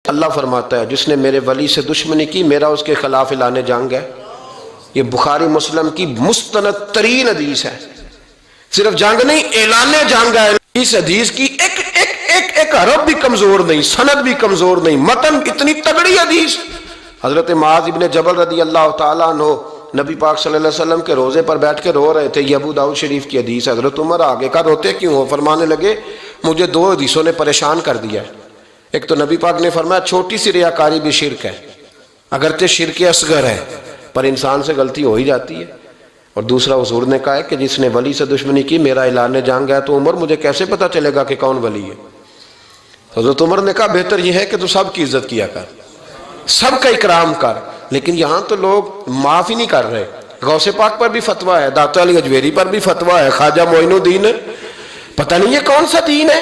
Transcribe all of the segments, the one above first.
اللہ فرماتا ہے جس نے میرے ولی سے دشمنی کی میرا اس کے خلاف اعلان جنگ ہے۔ یہ بخاری مسلم کی مستند ترین حدیث ہے۔ صرف جنگ نہیں، اعلان جنگ ہے۔ اس حدیث کی ایک حرف بھی کمزور نہیں، سند بھی کمزور نہیں، متن اتنی تگڑی حدیث۔ حضرت معاذ ابن جبل رضی اللہ تعالیٰ عنہ نبی پاک صلی اللہ علیہ وسلم کے روزے پر بیٹھ کے رو رہے تھے۔ یہ ابو داؤد شریف کی حدیث۔ حضرت عمر آگے کا روتے کیوں ہو؟ فرمانے لگے مجھے دو حدیثوں نے پریشان کر دیا ہے۔ ایک تو نبی پاک نے فرمایا چھوٹی سی ریاکاری بھی شرک ہے، اگرچہ شرک اصغر ہے پر انسان سے غلطی ہو ہی جاتی ہے۔ اور دوسرا حضور نے کہا ہے کہ جس نے ولی سے دشمنی کی میرا اعلان جنگ ہے۔ تو عمر مجھے کیسے پتا چلے گا کہ کون ولی ہے؟ حضرت عمر نے کہا بہتر یہ ہے کہ تو سب کی عزت کیا کر، سب کا اکرام کر۔ لیکن یہاں تو لوگ معاف ہی نہیں کر رہے۔ غوث پاک پر بھی فتویٰ ہے، داتا علی اجویری پر بھی فتویٰ ہے، خواجہ معین الدین، پتہ نہیں یہ کون سا دین ہے،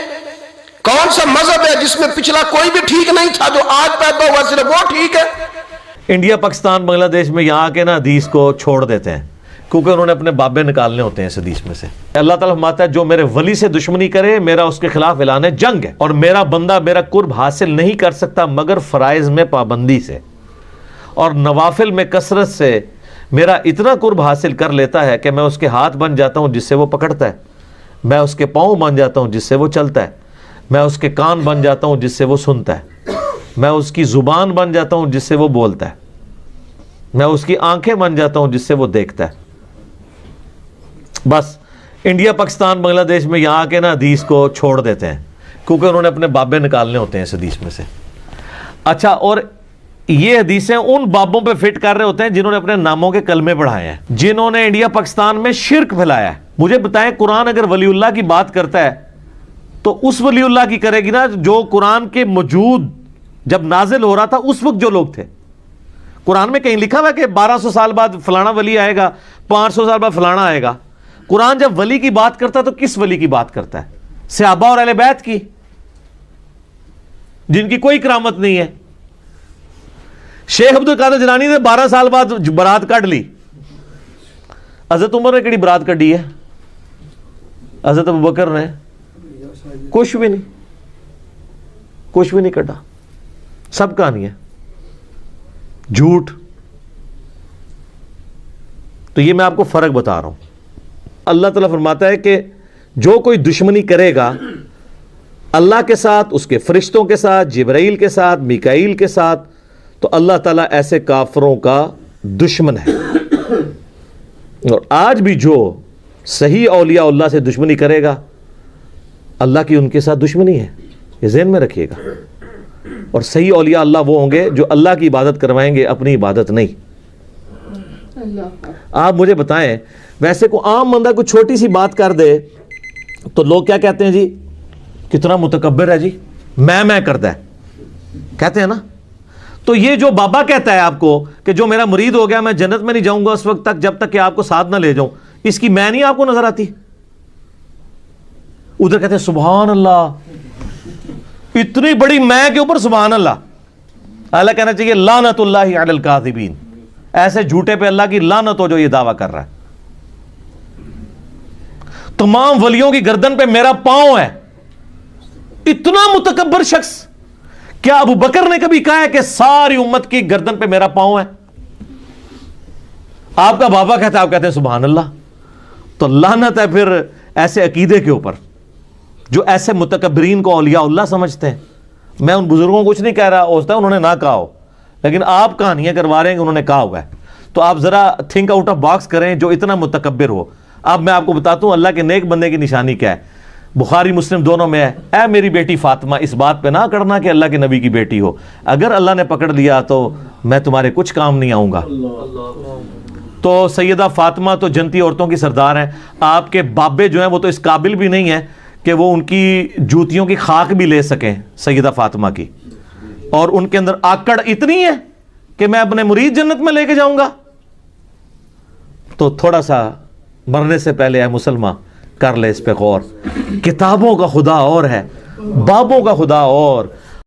کون سا مذہب ہے جس میں پچھلا کوئی بھی ٹھیک نہیں تھا، جو آج پیدا ہوا صرف وہ ٹھیک ہے۔ انڈیا پاکستان بنگلہ دیش میں یہاں کے نا حدیث کو چھوڑ دیتے ہیں کیونکہ انہوں نے اپنے بابے نکالنے ہوتے ہیں اس حدیث میں سے۔ اللہ تعالیٰ فرماتا ہے جو میرے ولی سے دشمنی کرے میرا اس کے خلاف اعلان جنگ ہے، اور میرا بندہ میرا قرب حاصل نہیں کر سکتا مگر فرائض میں پابندی سے، اور نوافل میں کثرت سے میرا اتنا قرب حاصل کر لیتا ہے کہ میں اس کے ہاتھ بن جاتا ہوں جس سے وہ پکڑتا ہے، میں اس کے پاؤں بن جاتا ہوں جس سے وہ چلتا ہے، میں اس کے کان بن جاتا ہوں جس سے وہ سنتا ہے، میں اس کی زبان بن جاتا ہوں جس سے وہ بولتا ہے، میں اس کی آنکھیں بن جاتا ہوں جس سے وہ دیکھتا ہے۔ بس انڈیا پاکستان بنگلہ دیش میں یہاں کے نا حدیث کو چھوڑ دیتے ہیں کیونکہ انہوں نے اپنے بابے نکالنے ہوتے ہیں اس حدیث میں سے۔ اچھا، اور یہ حدیثیں ان بابوں پہ فٹ کر رہے ہوتے ہیں جنہوں نے اپنے ناموں کے کلمے پڑھائے ہیں، جنہوں نے انڈیا پاکستان میں شرک پھیلایا ہے۔ مجھے بتائیں قرآن اگر ولی اللہ کی بات کرتا ہے تو اس ولی اللہ کی کرے گی نا جو قرآن کے موجود جب نازل ہو رہا تھا اس وقت جو لوگ تھے۔ قرآن میں کہیں لکھا ہوا کہ 1200 سال بعد فلانا ولی آئے گا، 500 سال بعد فلانا آئے گا۔ قرآن جب ولی کی بات کرتا ہے تو کس ولی کی بات کرتا ہے؟ صحابہ اور اہل بیت کی، جن کی کوئی کرامت نہیں ہے۔ شیخ عبد القادر جیلانی نے 12 سال بعد برات کاٹ لی، حضرت عمر نے کہڑی برات کٹی ہے؟ حضرت ابوبکر نے کچھ بھی نہیں کٹا، سب کہانی ہے جھوٹ۔ تو یہ میں آپ کو فرق بتا رہا ہوں۔ اللہ تعالیٰ فرماتا ہے کہ جو کوئی دشمنی کرے گا اللہ کے ساتھ، اس کے فرشتوں کے ساتھ، جبرائیل کے ساتھ، میکائیل کے ساتھ، تو اللہ تعالیٰ ایسے کافروں کا دشمن ہے۔ اور آج بھی جو صحیح اولیاء اللہ سے دشمنی کرے گا اللہ کی ان کے ساتھ دشمنی ہے، یہ ذہن میں رکھیے گا۔ اور صحیح اولیاء اللہ وہ ہوں گے جو اللہ کی عبادت کروائیں گے، اپنی عبادت نہیں۔ آپ مجھے بتائیں، ویسے کو عام بندہ کوئی چھوٹی سی بات کر دے تو لوگ کیا کہتے ہیں؟ جی کتنا متکبر ہے، جی میں کرتا ہے، کہتے ہیں نا۔ تو یہ جو بابا کہتا ہے آپ کو کہ جو میرا مرید ہو گیا میں جنت میں نہیں جاؤں گا اس وقت تک جب تک کہ آپ کو ساتھ نہ لے جاؤں، اس کی میں نہیں آپ کو نظر آتی؟ ادھر کہتے ہیں سبحان اللہ، اتنی بڑی میں کے اوپر سبحان اللہ۔ اللہ کہنا چاہیے لعنت اللہ علی الکاذبین، ایسے جھوٹے پہ اللہ کی لعنت ہو جو یہ دعویٰ کر رہا ہے۔ تمام ولیوں کی گردن پہ میرا پاؤں ہے، اتنا متکبر شخص۔ کیا ابو بکر نے کبھی کہا ہے کہ ساری امت کی گردن پہ میرا پاؤں ہے؟ آپ کا بابا کہتا ہے، آپ کہتے ہیں سبحان اللہ۔ تو لعنت ہے پھر ایسے عقیدے کے اوپر جو ایسے متکبرین کو اولیاء اللہ سمجھتے ہیں۔ میں ان بزرگوں کو کچھ نہیں کہہ رہا، ہو سکتا ہے انہوں نے نہ کہا ہو، لیکن آپ کہانیاں کروا رہے ہیں کہ انہوں نے کہا ہوا ہے۔ تو آپ ذرا تھنک آؤٹ آف باکس کریں جو اتنا متکبر ہو۔ اب میں آپ کو بتاتا ہوں اللہ کے نیک بندے کی نشانی کیا ہے۔ بخاری مسلم دونوں میں ہے، اے میری بیٹی فاطمہ اس بات پہ نہ کرنا کہ اللہ کے نبی کی بیٹی ہو، اگر اللہ نے پکڑ لیا تو میں تمہارے کچھ کام نہیں آؤں گا۔ تو سیدہ فاطمہ تو جنتی عورتوں کی سردار ہیں۔ آپ کے بابے جو ہیں وہ تو اس قابل بھی نہیں ہیں کہ وہ ان کی جوتیوں کی خاک بھی لے سکیں سیدہ فاطمہ کی، اور ان کے اندر آکڑ اتنی ہے کہ میں اپنے مرید جنت میں لے کے جاؤں گا۔ تو تھوڑا سا مرنے سے پہلے اے مسلمان کر لے اس پہ غور۔ کتابوں کا خدا اور ہے، بابوں کا خدا اور،